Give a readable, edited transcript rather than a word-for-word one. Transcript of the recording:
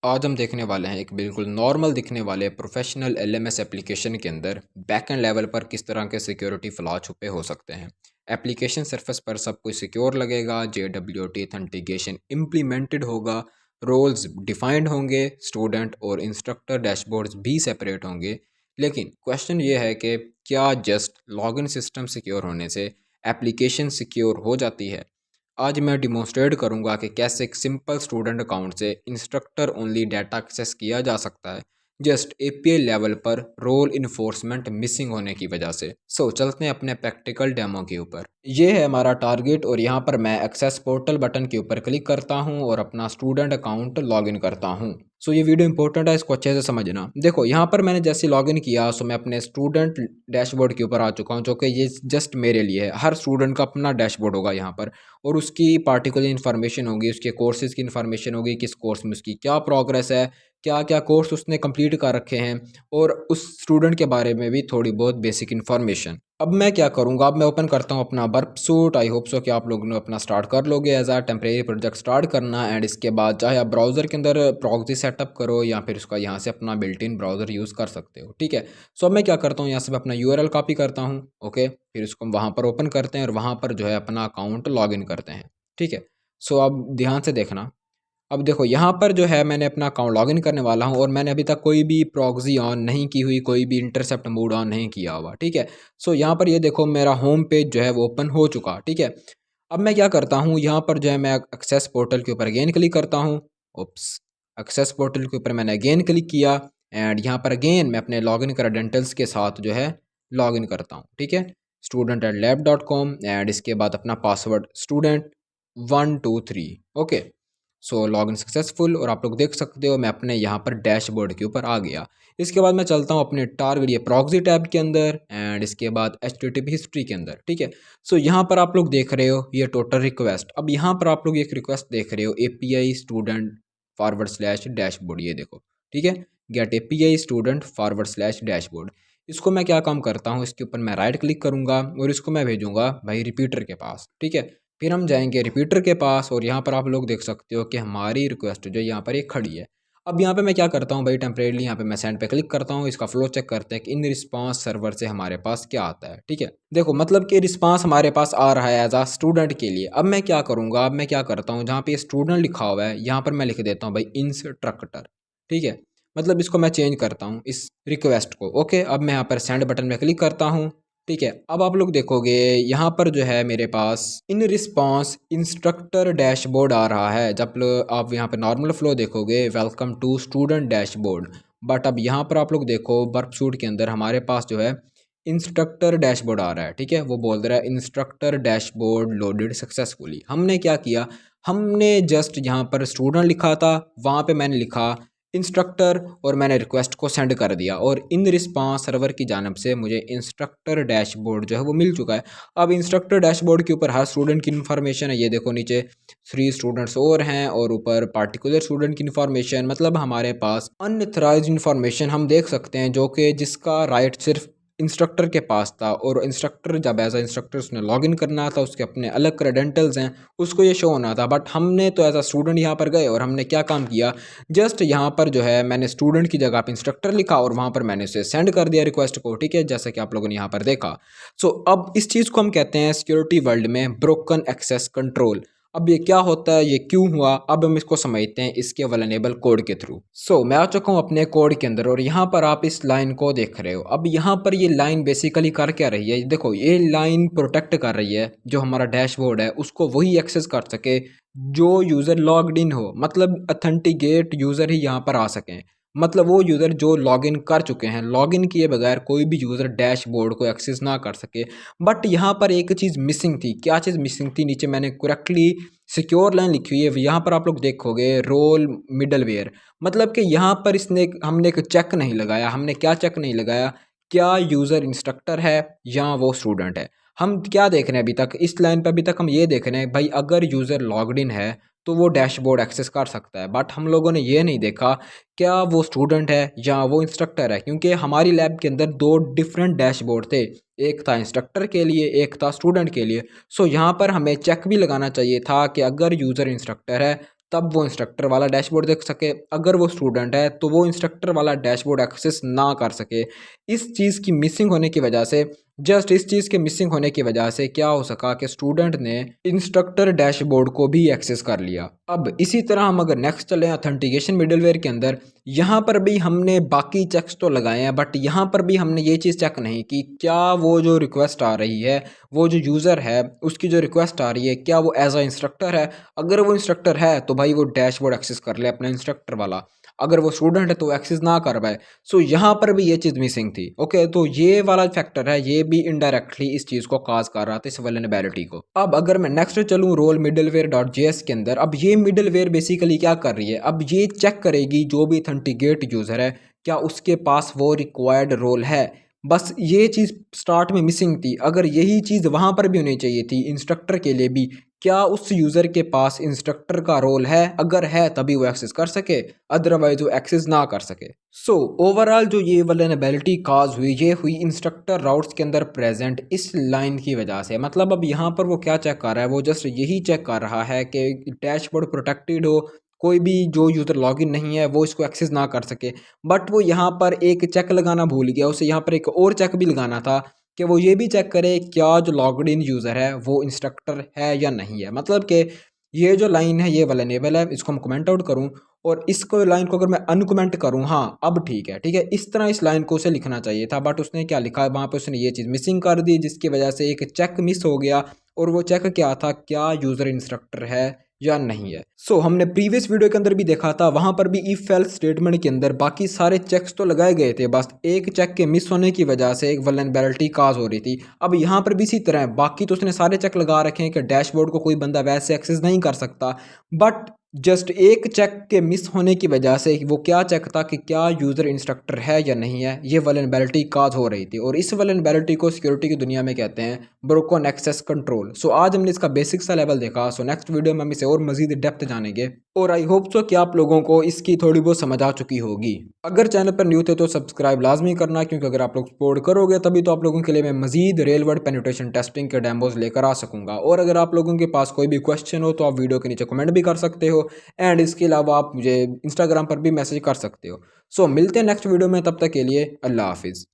आज हम देखने वाले हैं एक बिल्कुल नॉर्मल दिखने वाले प्रोफेशनल एलएमएस एप्लीकेशन के अंदर बैकएंड लेवल पर किस तरह के सिक्योरिटी फ्लॉ छुपे हो सकते हैं। एप्लीकेशन सरफेस पर सब कुछ सिक्योर लगेगा, JWT ऑथेंटिकेशन इम्प्लीमेंटेड होगा, रोल्स डिफाइंड होंगे, स्टूडेंट और इंस्ट्रक्टर डैशबोर्ड्स भी सेपरेट होंगे। लेकिन क्वेश्चन ये है कि क्या जस्ट लॉगिन सिस्टम सिक्योर होने से एप्लीकेशन सिक्योर हो जाती है? आज मैं डिमॉन्स्ट्रेट करूंगा कि कैसे एक सिंपल स्टूडेंट अकाउंट से इंस्ट्रक्टर ओनली डाटा एक्सेस किया जा सकता है, जस्ट एपीआई लेवल पर रोल इन्फोर्समेंट मिसिंग होने की वजह से। चलते हैं अपने प्रैक्टिकल डेमो के ऊपर। ये है हमारा टारगेट और यहाँ पर मैं एक्सेस पोर्टल बटन के ऊपर क्लिक करता हूँ और अपना स्टूडेंट अकाउंट लॉगिन करता हूँ। ये वीडियो इंपॉर्टेंट है, इसको अच्छे से समझना। देखो यहाँ पर मैंने जैसे लॉगिन किया मैं अपने स्टूडेंट डैशबोर्ड के ऊपर आ चुका हूँ, जो कि ये जस्ट मेरे लिए है। हर स्टूडेंट का अपना डैशबोर्ड होगा यहाँ पर और उसकी पार्टिकुलर इन्फॉर्मेशन होगी, उसके कोर्सेज़ की इन्फॉर्मेशन होगी, किस कोर्स में उसकी क्या प्रोग्रेस है, क्या क्या कोर्स उसने कंप्लीट कर रखे हैं और उस स्टूडेंट के बारे में भी थोड़ी बहुत बेसिक इन्फॉर्मेशन। अब मैं क्या करूँगा, अब मैं ओपन करता हूँ अपना burp suit. I hope so कि आप लोगों ने अपना स्टार्ट कर लोगे एज आ टेम्परेरी प्रोजेक्ट स्टार्ट करना। एंड इसके बाद चाहे आप ब्राउज़र के अंदर प्रॉक्सी सेटअप करो या फिर उसका यहाँ से अपना बिल्ट इन ब्राउज़र यूज़ कर सकते हो, ठीक है। अब मैं क्या करता हूँ, यहाँ से मैं अपना यूआरएल कॉपी करता हूँ, ओके। फिर इसको हम वहाँ पर ओपन करते हैं और वहाँ पर जो है अपना अकाउंट लॉगिन करते हैं, ठीक है। अब ध्यान से देखना। अब देखो यहाँ पर जो है मैंने अपना अकाउंट लॉगिन करने वाला हूँ और मैंने अभी तक कोई भी प्रॉक्सी ऑन नहीं की हुई, कोई भी इंटरसेप्ट मोड ऑन नहीं किया हुआ, ठीक है। यहाँ पर ये देखो मेरा होम पेज जो है वो ओपन हो चुका, ठीक है। अब मैं क्या करता हूँ, यहाँ पर जो है मैं एक्सेस पोर्टल के ऊपर अगेन क्लिक करता हूँ। ओप्स, एक्सेस पोर्टल के ऊपर मैंने अगेन क्लिक किया एंड यहाँ पर अगेन मैं अपने लॉगिन क्रेडेंशियल्स के साथ जो है लॉगिन करता हूँ, ठीक है। student@lab.com एंड इसके बाद अपना password student123, okay. Login successful और आप लोग देख सकते हो मैं अपने यहाँ पर डैशबोर्ड के ऊपर आ गया। इसके बाद मैं चलता हूँ अपने टारगेट ये प्रॉक्सी टैब के अंदर एंड इसके बाद HTTP हिस्ट्री के अंदर, ठीक है। यहाँ पर आप लोग देख रहे हो ये टोटल रिक्वेस्ट। अब यहाँ पर आप लोग एक रिक्वेस्ट देख रहे हो API student forward slash dashboard, ये देखो, ठीक है। Get API student forward slash dashboard. इसको मैं क्या काम करता हूँ, इसके ऊपर मैं राइट क्लिक करूँगा और इसको मैं भेजूँगा भाई रिपीटर के पास, ठीक है। फिर हम जाएंगे रिपीटर के पास और यहाँ पर आप लोग देख सकते हो कि हमारी रिक्वेस्ट जो यहाँ पर एक खड़ी है। अब यहाँ पे मैं क्या करता हूँ भाई, टेम्परेरीली यहाँ पे मैं सेंड पे क्लिक करता हूँ। इसका फ्लो चेक करते हैं कि इन रिस्पांस सर्वर से हमारे पास क्या आता है, ठीक है। देखो मतलब कि रिस्पांस हमारे पास आ रहा है एज आ स्टूडेंट के लिए। अब मैं क्या करूँगा, अब मैं क्या करता हूँ, जहाँ पे स्टूडेंट लिखा हुआ है यहाँ पर मैं लिख देता हूँ भाई इंस्ट्रक्टर, ठीक है। मतलब इसको मैं चेंज करता हूँ इस रिक्वेस्ट को, ओके। अब मैं यहाँ पर सेंड बटन में क्लिक करता हूँ, ठीक है। अब आप लोग देखोगे यहाँ पर जो है मेरे पास इन रिस्पांस इंस्ट्रक्टर डैशबोर्ड आ रहा है। जब आप यहाँ पे नॉर्मल फ्लो देखोगे welcome to student dashboard, but अब यहाँ पर आप लोग देखो वर्क सूट के अंदर हमारे पास जो है इंस्ट्रक्टर डैशबोर्ड आ रहा है, ठीक है। वो बोल रहा है इंस्ट्रक्टर डैशबोर्ड लोडेड सक्सेसफुली। हमने क्या किया, हमने जस्ट यहाँ पर स्टूडेंट लिखा था, वहाँ पे मैंने लिखा इंस्ट्रक्टर और मैंने रिक्वेस्ट को सेंड कर दिया और इन रिस्पांस सर्वर की जानब से मुझे इंस्ट्रक्टर डैशबोर्ड जो है वो मिल चुका है। अब इंस्ट्रक्टर डैशबोर्ड के ऊपर हर स्टूडेंट की इन्फॉर्मेशन है, ये देखो नीचे 3 स्टूडेंट्स और हैं और ऊपर पार्टिकुलर स्टूडेंट की इन्फॉर्मेशन। मतलब हमारे पास अनऑथराइज्ड इन्फॉर्मेशन हम देख सकते हैं, जो कि जिसका राइट सिर्फ इंस्ट्रक्टर के पास था। और इंस्ट्रक्टर जब एज अ इंस्ट्रक्टर उसने लॉगिन करना था, उसके अपने अलग क्रेडेंटल्स हैं, उसको ये शो होना था। बट हमने तो एज अ स्टूडेंट यहाँ पर गए और हमने क्या काम किया, जस्ट यहाँ पर जो है मैंने स्टूडेंट की जगह पे इंस्ट्रक्टर लिखा और वहाँ पर मैंने उसे सेंड कर दिया रिक्वेस्ट को, ठीक है, जैसा कि आप लोगों ने यहाँ पर देखा। अब इस चीज़ को हम कहते हैं सिक्योरिटी वर्ल्ड में ब्रोकन एक्सेस कंट्रोल। अब ये क्या होता है, ये क्यों हुआ, अब हम इसको समझते हैं इसके वल्नरेबल कोड के थ्रू। मैं आ चुका हूँ अपने कोड के अंदर और यहाँ पर आप इस लाइन को देख रहे हो। अब यहाँ पर ये लाइन बेसिकली कर क्या रही है, देखो ये लाइन प्रोटेक्ट कर रही है जो हमारा डैशबोर्ड है उसको वही एक्सेस कर सके जो यूज़र लॉग्ड इन हो। मतलब अथेंटिकेट यूज़र ही यहाँ पर आ सकें। मतलब वो यूज़र जो लॉगिन कर चुके हैं, लॉगिन किए बगैर कोई भी यूज़र डैशबोर्ड को एक्सेस ना कर सके। बट यहाँ पर एक चीज़ मिसिंग थी। क्या चीज़ मिसिंग थी, नीचे मैंने करेक्टली सिक्योर लाइन लिखी हुई है, यहाँ पर आप लोग देखोगे रोल मिडलवेयर। मतलब कि यहाँ पर हमने एक चेक नहीं लगाया। हमने क्या चेक नहीं लगाया, क्या यूज़र इंस्ट्रक्टर है या वो स्टूडेंट है। हम क्या देख रहे हैं अभी तक इस लाइन पर, अभी तक हम ये देख रहे हैं भाई अगर यूज़र लॉग्ड इन है तो वो डैशबोर्ड एक्सेस कर सकता है। बट हम लोगों ने ये नहीं देखा क्या वो स्टूडेंट है या वो इंस्ट्रक्टर है, क्योंकि हमारी लैब के अंदर 2 डिफरेंट डैशबोर्ड थे, एक था इंस्ट्रक्टर के लिए, एक था स्टूडेंट के लिए। यहाँ पर हमें चेक भी लगाना चाहिए था कि अगर यूज़र इंस्ट्रक्टर है तब वो इंस्ट्रक्टर वाला डैशबोर्ड देख सके। अगर वो स्टूडेंट है तो वो इंस्ट्रक्टर वाला डैशबोर्ड एक्सेस ना कर सके। इस चीज़ की मिसिंग होने की वजह से, जस्ट इस चीज़ के मिसिंग होने की वजह से क्या हो सका कि स्टूडेंट ने इंस्ट्रक्टर डैशबोर्ड को भी एक्सेस कर लिया। अब इसी तरह हम अगर नेक्स्ट चलें ऑथेंटिकेशन मिडलवेयर के अंदर, यहाँ पर भी हमने बाकी चेक्स तो लगाए हैं, बट यहाँ पर भी हमने ये चीज़ चेक नहीं की क्या वो जो रिक्वेस्ट आ रही है, वो जो यूज़र है उसकी जो रिक्वेस्ट आ रही है, क्या वो एज अ इंस्ट्रक्टर है। अगर वो इंस्ट्रक्टर है तो भाई वो डैशबोर्ड एक्सेस कर ले अपना इंस्ट्रक्टर वाला। अगर वो स्टूडेंट है तो एक्सेस ना कर पाए। सो यहाँ पर भी ये चीज़ मिसिंग थी। ओके, तो ये वाला फैक्टर है, ये भी इनडायरेक्टली इस चीज़ को काज कर रहा था, इस वल्नरेबिलिटी को। अब अगर मैं नेक्स्ट चलूँ रोल मिडलवेयर डॉट जेएस के अंदर, अब ये मिडलवेयर बेसिकली क्या कर रही है, अब ये चेक करेगी जो भी ऑथेंटिकेट यूज़र है क्या उसके पास वो रिक्वायर्ड रोल है। बस ये चीज़ स्टार्ट में मिसिंग थी। अगर यही चीज़ वहाँ पर भी होनी चाहिए थी इंस्ट्रक्टर के लिए भी, क्या उस यूज़र के पास इंस्ट्रक्टर का रोल है, अगर है तभी वो एक्सेस कर सके, अदरवाइज वो एक्सेस ना कर सके। सो ओवरऑल जो ये वल्नरेबिलिटी काज हुई, ये हुई इंस्ट्रक्टर राउट्स के अंदर प्रेजेंट इस लाइन की वजह से। मतलब अब यहाँ पर वो क्या चेक कर रहा है, वो जस्ट यही चेक कर रहा है कि डैशबोर्ड प्रोटेक्टेड हो, कोई भी जो यूज़र लॉगिन नहीं है वो इसको एक्सेस ना कर सके। बट वो यहाँ पर एक चेक लगाना भूल गया, उसे यहाँ पर एक और चेक भी लगाना था कि वो ये भी चेक करे क्या जो लॉग्ड इन यूज़र है वो इंस्ट्रक्टर है या नहीं है। मतलब कि ये जो लाइन है ये वल्नरेबल है, इसको मैं कमेंट आउट करूँ और इसको लाइन को अगर मैं अनकमेंट करूँ, हाँ अब ठीक है, ठीक है, इस तरह इस लाइन को उसे लिखना चाहिए था। बट उसने क्या लिखा है वहाँ पे, उसने ये चीज़ मिसिंग कर दी जिसकी वजह से एक चेक मिस हो गया। और वो चेक क्या था, क्या यूज़र इंस्ट्रक्टर है या नहीं है। सो हमने प्रीवियस वीडियो के अंदर भी देखा था, वहां पर भी इफ एल्स स्टेटमेंट के अंदर बाकी सारे चेक्स तो लगाए गए थे, बस एक चेक के मिस होने की वजह से एक वल्नरेबिलिटी काज हो रही थी। अब यहाँ पर भी इसी तरह है, बाकी तो उसने सारे चेक लगा रखे हैं कि डैशबोर्ड को कोई बंदा वैसे एक्सेस नहीं कर सकता। बट जस्ट एक चेक के मिस होने की वजह से वो क्या चेक था कि क्या यूज़र इंस्ट्रक्टर है या नहीं है, ये वल्नरेबिलिटी काज हो रही थी। और इस वल्नरेबिलिटी को सिक्योरिटी की दुनिया में कहते हैं ब्रोकन एक्सेस कंट्रोल। सो आज हमने इसका बेसिक सा लेवल देखा। सो नेक्स्ट वीडियो में हम इसे और मजीद डेप्थ जानेंगे और आई होप सो कि आप लोगों को इसकी थोड़ी बहुत समझ आ चुकी होगी। अगर चैनल पर न्यू थे तो सब्सक्राइब लाजमी करना, क्योंकि अगर आप लोग सपोर्ट करोगे तभी तो आप लोगों के लिए मैं मजीद रियल वर्ल्ड पेनिट्रेशन टेस्टिंग के डेमोज लेकर आ सकूंगा। और अगर आप लोगों के पास कोई भी क्वेश्चन हो तो आप वीडियो के नीचे कमेंट भी कर सकते हो, एंड इसके अलावा आप मुझे इंस्टाग्राम पर भी मैसेज कर सकते हो। सो मिलते हैं नेक्स्ट वीडियो में, तब तक के लिए अल्लाह हाफिज़।